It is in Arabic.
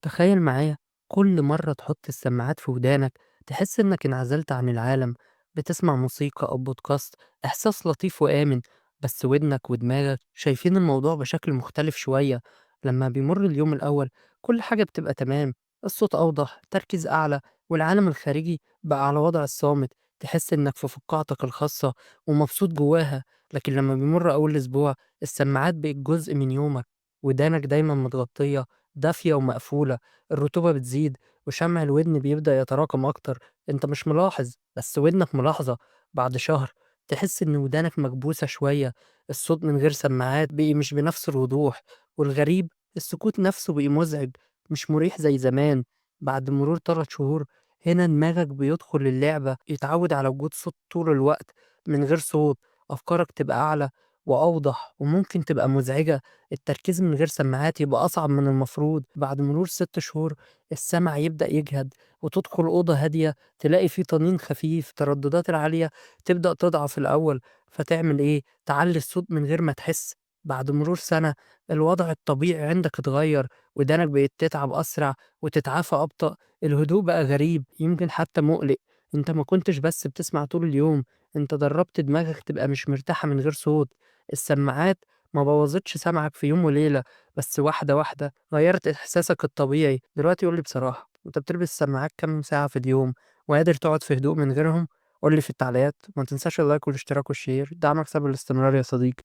تخيل معايا، كل مرة تحط السماعات في ودانك تحس إنك انعزلت عن العالم. بتسمع موسيقى أو بودكاست، إحساس لطيف وآمن. بس ودنك ودماغك شايفين الموضوع بشكل مختلف شوية. لما بيمر اليوم الأول كل حاجة بتبقى تمام، الصوت أوضح، تركيز أعلى، والعالم الخارجي بقى على وضع الصامت. تحس إنك في فقاعتك الخاصة ومبسوط جواها. لكن لما بيمر أول أسبوع السماعات بقت جزء من يومك، ودانك دايما متغطية، دافية ومقفولة، الرطوبة بتزيد، وشمع الودن بيبدأ يتراكم أكتر. أنت مش ملاحظ بس ودنك ملاحظة. بعد شهر تحس إن ودانك مكبوسة شوية، الصوت من غير سماعات بقي مش بنفس الوضوح، والغريب السكوت نفسه بقي مزعج، مش مريح زي زمان. بعد مرور 3 شهور هنا دماغك بيدخل اللعبة، يتعود على وجود صوت طول الوقت من غير صوت. أفكارك تبقى أعلى وأوضح وممكن تبقى مزعجة. التركيز من غير سماعات يبقى أصعب من المفروض. بعد مرور 6 شهور السمع يبدأ يجهد، وتدخل أوضة هادية تلاقي فيه طنين خفيف، الترددات العالية تبدأ تضعف الأول. فتعمل إيه؟ تعلي الصوت من غير ما تحس. بعد مرور سنة الوضع الطبيعي عندك اتغير، ودانك بقت تتعب أسرع وتتعافى أبطأ. الهدوء بقى غريب، يمكن حتى مقلق. انت ما كنتش بس بتسمع طول اليوم، انت دربت دماغك تبقى مش مرتاحة من غير صوت. السماعات ما بوظتش سمعك في يوم وليلة، بس واحدة واحدة غيّرت إحساسك الطبيعي. دلوقتي قُل لي بصراحة، أنت بتلبس سماعات كام ساعة في اليوم، وقادر تقعد في هدوء من غيرهم؟ قُل لي في التعليقات، وما تنساش اللايك والاشتراك والشير، دعمك سبب الاستمرار يا صديقي.